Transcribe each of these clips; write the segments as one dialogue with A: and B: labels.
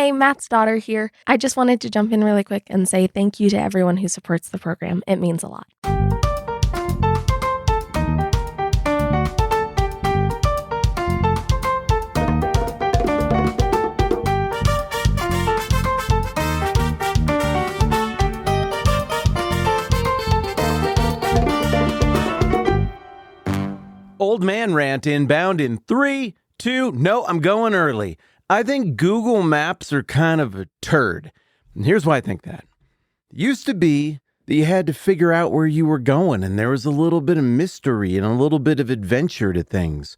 A: Hi, Matt's daughter here. I just wanted to jump in really quick and say thank you to everyone who supports the program. It means a lot.
B: Old man rant inbound in 3, 2, no, I'm going early. I think Google Maps are kind of a turd. And here's why I think that. It used to be that you had to figure out where you were going, and there was a little bit of mystery and a little bit of adventure to things.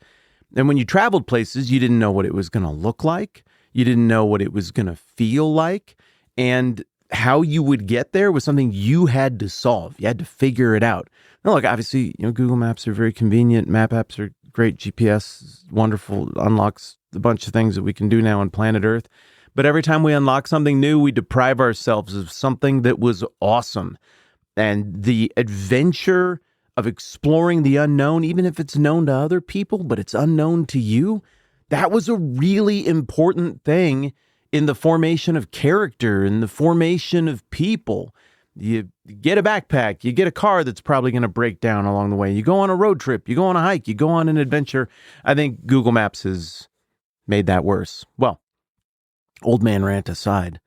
B: And when you traveled places, you didn't know what it was going to look like. You didn't know what it was going to feel like. And how you would get there was something you had to solve. You had to figure it out. Now, look, obviously, Google Maps are very convenient. Map apps are great. GPS is wonderful. Unlocks a bunch of things that we can do now on planet Earth. But every time we unlock something new, we deprive ourselves of something that was awesome. And the adventure of exploring the unknown, even if it's known to other people, but it's unknown to you, that was a really important thing in the formation of character, in the formation of people. You get a backpack, you get a car that's probably going to break down along the way. You go on a road trip, you go on a hike, you go on an adventure. I think Google Maps has made that worse. Well, old man rant aside,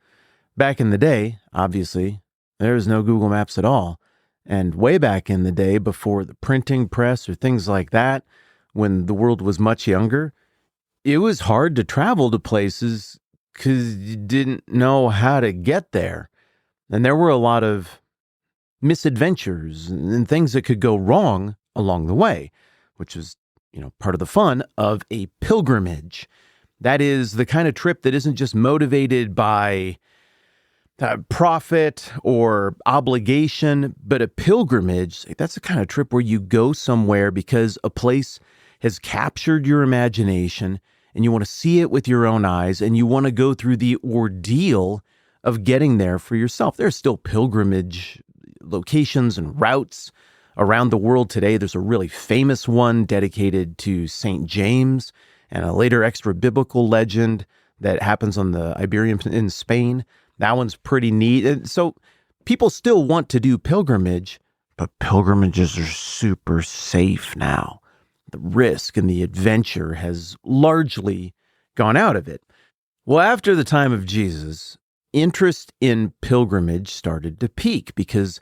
B: back in the day, obviously, there was no Google Maps at all. And way back in the day, before the printing press or things like that, when the world was much younger, it was hard to travel to places because you didn't know how to get there. And there were a lot of misadventures and things that could go wrong along the way, which is, part of the fun of a pilgrimage. That is the kind of trip that isn't just motivated by profit or obligation, but a pilgrimage. That's the kind of trip where you go somewhere because a place has captured your imagination and you want to see it with your own eyes and you want to go through the ordeal of getting there for yourself. There's still pilgrimage locations and routes around the world today. There's a really famous one dedicated to St. James and a later extra biblical legend that happens on the Iberian in Spain. That one's pretty neat. And so people still want to do pilgrimage, but pilgrimages are super safe now. The risk and the adventure has largely gone out of it. Well, after the time of Jesus, interest in pilgrimage started to peak because,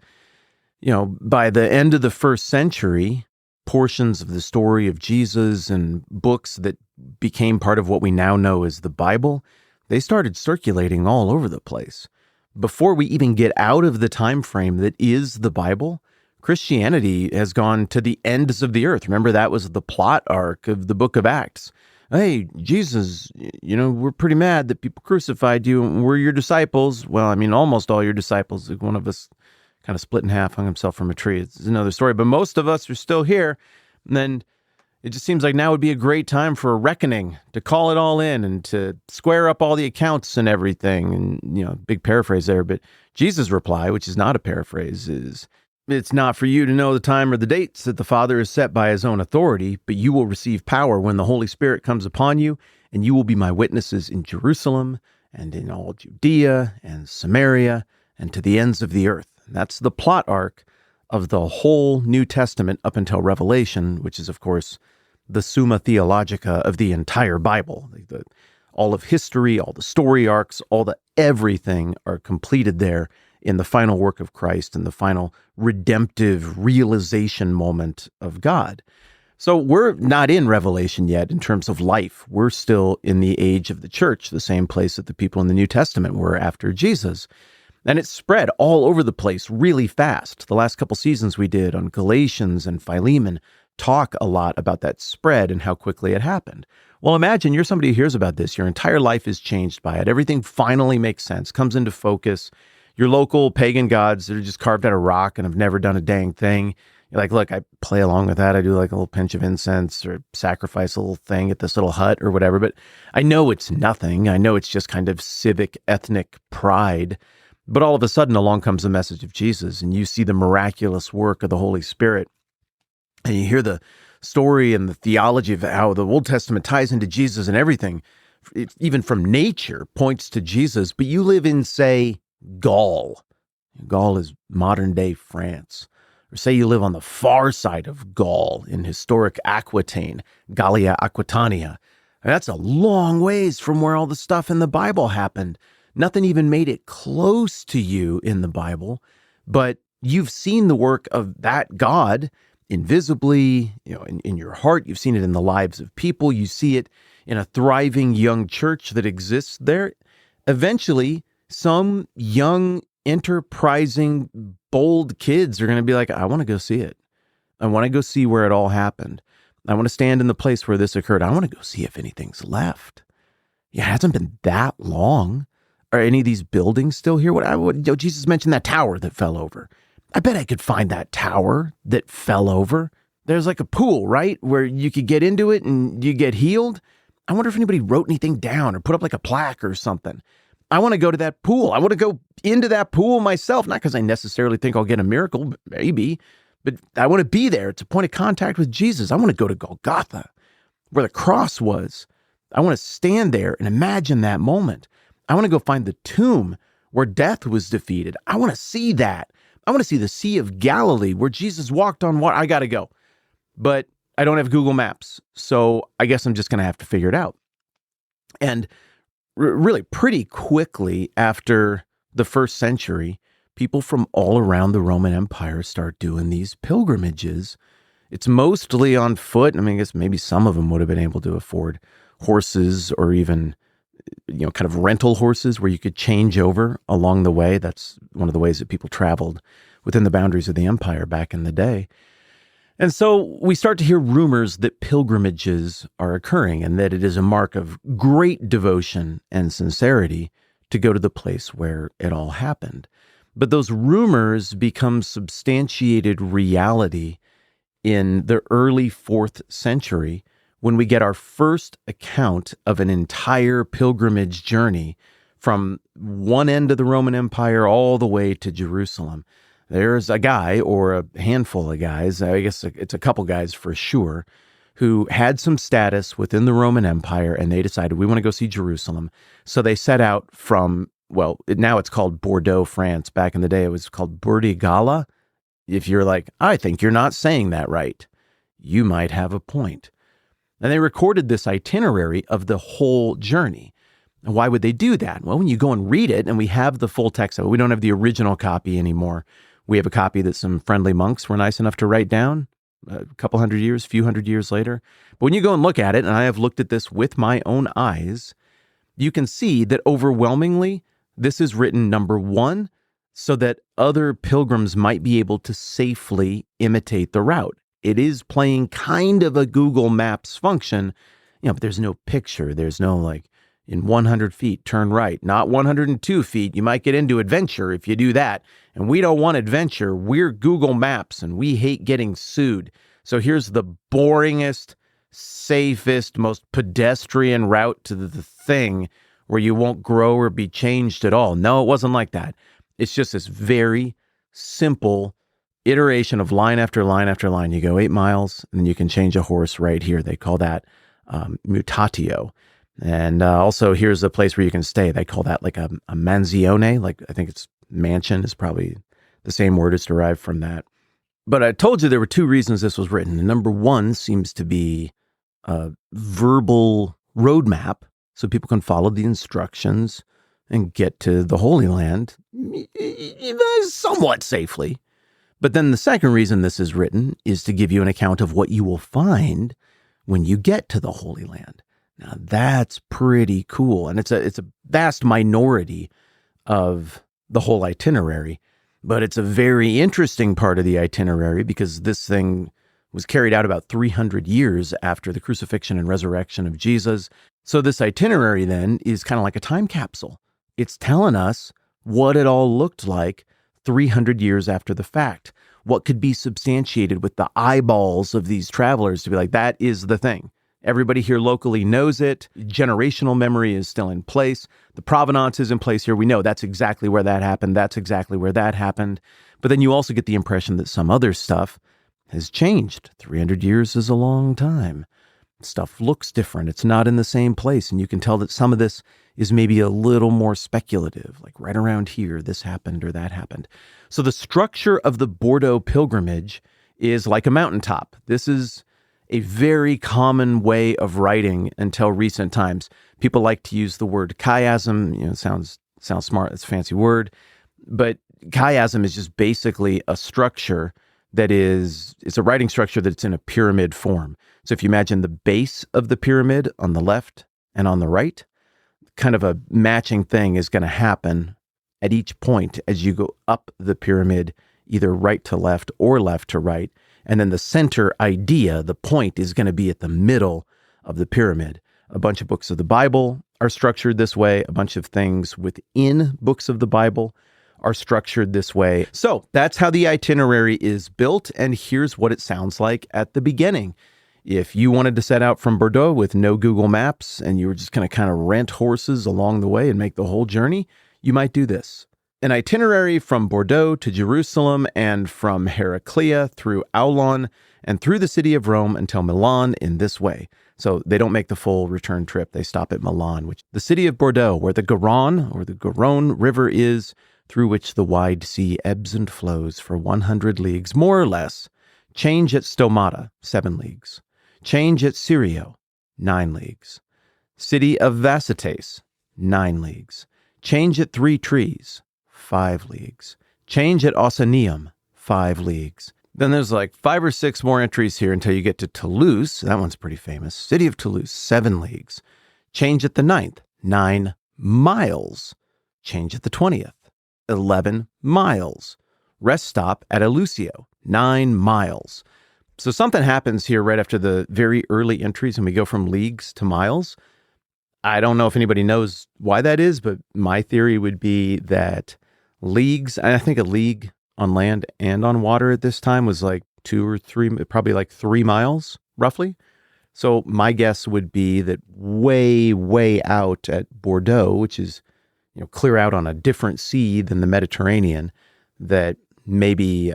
B: by the end of the first century, portions of the story of Jesus and books that became part of what we now know as the Bible, they started circulating all over the place. Before we even get out of the time frame that is the Bible, Christianity has gone to the ends of the earth. Remember, that was the plot arc of the book of Acts. Hey, Jesus, we're pretty mad that people crucified you and we're your disciples. Well, almost all your disciples. One of us kind of split in half, hung himself from a tree. It's another story, but most of us are still here. And then it just seems like now would be a great time for a reckoning, to call it all in and to square up all the accounts and everything. And, big paraphrase there, but Jesus' reply, which is not a paraphrase, is, "It's not for you to know the time or the dates that the Father has set by his own authority, but you will receive power when the Holy Spirit comes upon you, and you will be my witnesses in Jerusalem and in all Judea and Samaria and to the ends of the earth." And that's the plot arc of the whole New Testament up until Revelation, which is, of course, the Summa Theologica of the entire Bible. All of history, all the story arcs, all the everything are completed there in the final work of Christ and the final redemptive realization moment of God. So we're not in Revelation yet in terms of life. We're still in the age of the church, the same place that the people in the New Testament were after Jesus. And it's spread all over the place really fast. The last couple seasons we did on Galatians and Philemon talk a lot about that spread and how quickly it happened. Well, imagine you're somebody who hears about this. Your entire life is changed by it. Everything finally makes sense, comes into focus. Your local pagan gods that are just carved out of rock and have never done a dang thing. You're like, look, I play along with that. I do like a little pinch of incense or sacrifice a little thing at this little hut or whatever. But I know it's nothing. I know it's just kind of civic, ethnic pride. But all of a sudden along comes the message of Jesus, and you see the miraculous work of the Holy Spirit. And you hear the story and the theology of how the Old Testament ties into Jesus and everything. even from nature, points to Jesus, but you live in, say, Gaul. Gaul is modern day France. Or say you live on the far side of Gaul in historic Aquitaine, Gallia Aquitania. That's a long ways from where all the stuff in the Bible happened. Nothing even made it close to you in the Bible, but you've seen the work of that God invisibly, in your heart. You've seen it in the lives of people. You see it in a thriving young church that exists there. Eventually, some young, enterprising, bold kids are going to be like, I want to go see it. I want to go see where it all happened. I want to stand in the place where this occurred. I want to go see if anything's left. Yeah, it hasn't been that long. Are any of these buildings still here? Jesus mentioned that tower that fell over. I bet I could find that tower that fell over. There's like a pool, right? Where you could get into it and you get healed. I wonder if anybody wrote anything down or put up like a plaque or something. I want to go to that pool. I want to go into that pool myself. Not because I necessarily think I'll get a miracle, maybe, but I want to be there. It's a point of contact with Jesus. I want to go to Golgotha, where the cross was. I want to stand there and imagine that moment. I want to go find the tomb where death was defeated. I want to see that. I want to see the Sea of Galilee where Jesus walked on water. I got to go. But I don't have Google Maps, so I guess I'm just going to have to figure it out. And really pretty quickly after the first century, people from all around the Roman Empire start doing these pilgrimages. It's mostly on foot. I mean, I guess maybe some of them would have been able to afford horses or even, kind of rental horses where you could change over along the way. That's one of the ways that people traveled within the boundaries of the empire back in the day. And so we start to hear rumors that pilgrimages are occurring and that it is a mark of great devotion and sincerity to go to the place where it all happened. But those rumors become substantiated reality in the early 4th century when we get our first account of an entire pilgrimage journey from one end of the Roman Empire all the way to Jerusalem. There's a guy or a handful of guys, I guess it's a couple guys for sure, who had some status within the Roman Empire, and they decided, we want to go see Jerusalem. So they set out from, now it's called Bordeaux, France. Back in the day, it was called Burdigala. If you're like, I think you're not saying that right, you might have a point. And they recorded this itinerary of the whole journey. And why would they do that? Well, when you go and read it, and we have the full text of it, we don't have the original copy anymore. We have a copy that some friendly monks were nice enough to write down a few hundred years later. But when you go and look at it, and I have looked at this with my own eyes, you can see that overwhelmingly, this is written, number one, so that other pilgrims might be able to safely imitate the route. It is playing kind of a Google Maps function, but there's no picture. There's no in 100 feet, turn right, not 102 feet. You might get into adventure if you do that. And we don't want adventure. We're Google Maps and we hate getting sued. So here's the boringest, safest, most pedestrian route to the thing where you won't grow or be changed at all. No, it wasn't like that. It's just this very simple iteration of line after line after line. You go 8 miles and then you can change a horse right here. They call that mutatio. And also here's a place where you can stay. They call that like a mansione. I think it's mansion is probably the same word is derived from that. But I told you there were 2 reasons this was written. And number one seems to be a verbal roadmap so people can follow the instructions and get to the Holy Land somewhat safely. But then the second reason this is written is to give you an account of what you will find when you get to the Holy Land. Now that's pretty cool. And it's a vast minority of the whole itinerary, but it's a very interesting part of the itinerary because this thing was carried out about 300 years after the crucifixion and resurrection of Jesus. So this itinerary then is kind of like a time capsule. It's telling us what it all looked like 300 years after the fact, what could be substantiated with the eyeballs of these travelers to be like, that is the thing. Everybody here locally knows it. Generational memory is still in place. The provenance is in place here. We know that's exactly where that happened. That's exactly where that happened. But then you also get the impression that some other stuff has changed. 300 years is a long time. Stuff looks different. It's not in the same place. And you can tell that some of this is maybe a little more speculative, like right around here, this happened or that happened. So the structure of the Bordeaux pilgrimage is like a mountaintop. This is a very common way of writing until recent times. People like to use the word chiasm. It sounds smart. It's a fancy word. But chiasm is just basically a structure it's a writing structure that's in a pyramid form. So if you imagine the base of the pyramid on the left and on the right, kind of a matching thing is going to happen at each point as you go up the pyramid, either right to left or left to right. And then the center idea, the point, is going to be at the middle of the pyramid. A bunch of books of the Bible are structured this way. A bunch of things within books of the Bible are structured this way. So that's how the itinerary is built. And here's what it sounds like at the beginning. If you wanted to set out from Bordeaux with no Google Maps and you were just going to kind of rent horses along the way and make the whole journey, you might do this. An itinerary from Bordeaux to Jerusalem and from Heraclea through Aulon and through the city of Rome until Milan in this way. So they don't make the full return trip. They stop at Milan, which the city of Bordeaux, where the Garonne or the Garonne River is, through which the wide sea ebbs and flows for 100 leagues, more or less. Change at Stomata, 7 leagues. Change at Syrio, 9 leagues. City of Vacites, 9 leagues. Change at 3 Trees, 5 leagues. Change at Oceanium, 5 leagues. Then there's like 5 or 6 more entries here until you get to Toulouse. That one's pretty famous. City of Toulouse, 7 leagues. Change at the 9th, 9 miles. Change at the 20th. 11 miles. Rest stop at Eleusis, 9 miles. So something happens here right after the very early entries and we go from leagues to miles. I don't know if anybody knows why that is, but my theory would be that leagues, and I think a league on land and on water at this time was like 2 or 3, probably like 3 miles roughly. So my guess would be that way, way out at Bordeaux, which is clear out on a different sea than the Mediterranean, that maybe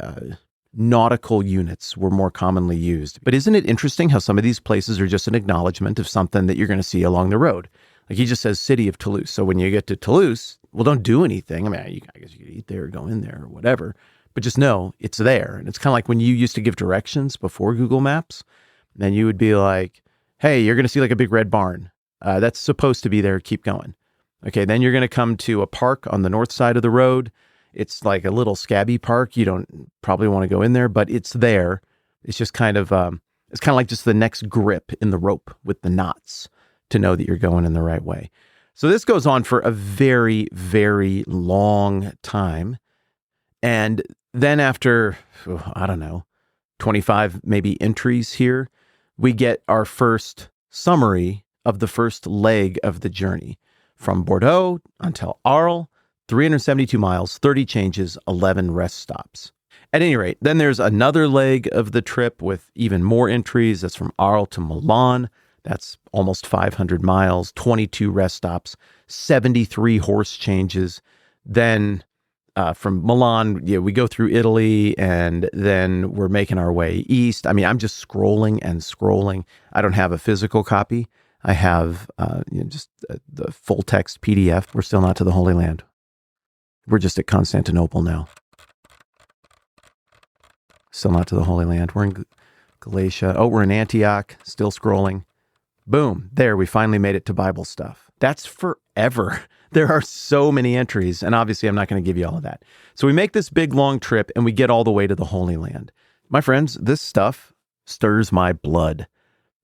B: nautical units were more commonly used. But isn't it interesting how some of these places are just an acknowledgement of something that you're going to see along the road? Like he just says city of Toulouse. So when you get to Toulouse, well, don't do anything. I mean, I guess you could eat there or go in there or whatever, but just know it's there. And it's kind of like when you used to give directions before Google Maps, then you would be like, hey, you're going to see like a big red barn. That's supposed to be there. Keep going. Okay, then you're going to come to a park on the north side of the road. It's like a little scabby park. You don't probably want to go in there, but it's there. It's just kind of like just the next grip in the rope with the knots to know that you're going in the right way. So this goes on for a very, very long time. And then after, 25 maybe entries here, we get our first summary of the first leg of the journey. From Bordeaux until Arles, 372 miles, 30 changes, 11 rest stops. At any rate, then there's another leg of the trip with even more entries. That's from Arles to Milan. That's almost 500 miles, 22 rest stops, 73 horse changes. Then from Milan, we go through Italy, and then we're making our way east. I mean, I'm just scrolling and scrolling. I don't have a physical copy. I have just the full text PDF. We're still not to the Holy Land. We're just at Constantinople now. Still not to the Holy Land. We're in Galatia. Oh, we're in Antioch. Still scrolling. Boom. There, we finally made it to Bible stuff. That's forever. There are so many entries, and obviously I'm not going to give you all of that. So we make this big, long trip, and we get all the way to the Holy Land. My friends, this stuff stirs my blood.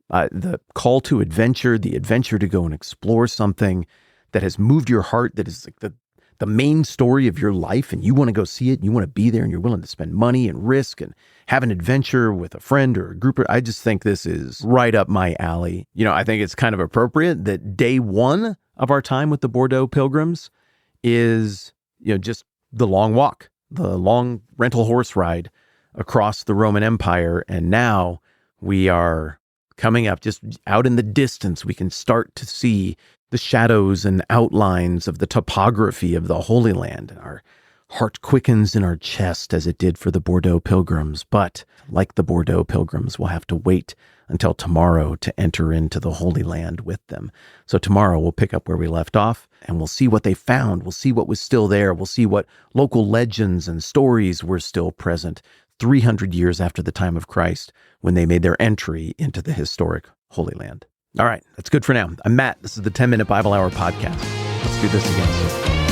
B: The call to adventure, the adventure to go and explore something that has moved your heart, that is like the main story of your life, and you want to go see it, and you want to be there, and you're willing to spend money and risk and have an adventure with a friend or a group. I just think this is right up my alley. I think it's kind of appropriate that day one of our time with the Bordeaux pilgrims is, just the long walk, the long rental horse ride across the Roman Empire. And now we are coming up just out in the distance. We can start to see the shadows and outlines of the topography of the Holy Land. And our heart quickens in our chest as it did for the Bordeaux pilgrims. But like the Bordeaux pilgrims, we'll have to wait until tomorrow to enter into the Holy Land with them. So tomorrow we'll pick up where we left off and we'll see what they found. We'll see what was still there. We'll see what local legends and stories were still present 300 years after the time of Christ when they made their entry into the historic Holy Land. All right, that's good for now. I'm Matt. This is the 10-Minute Bible Hour podcast. Let's do this again soon.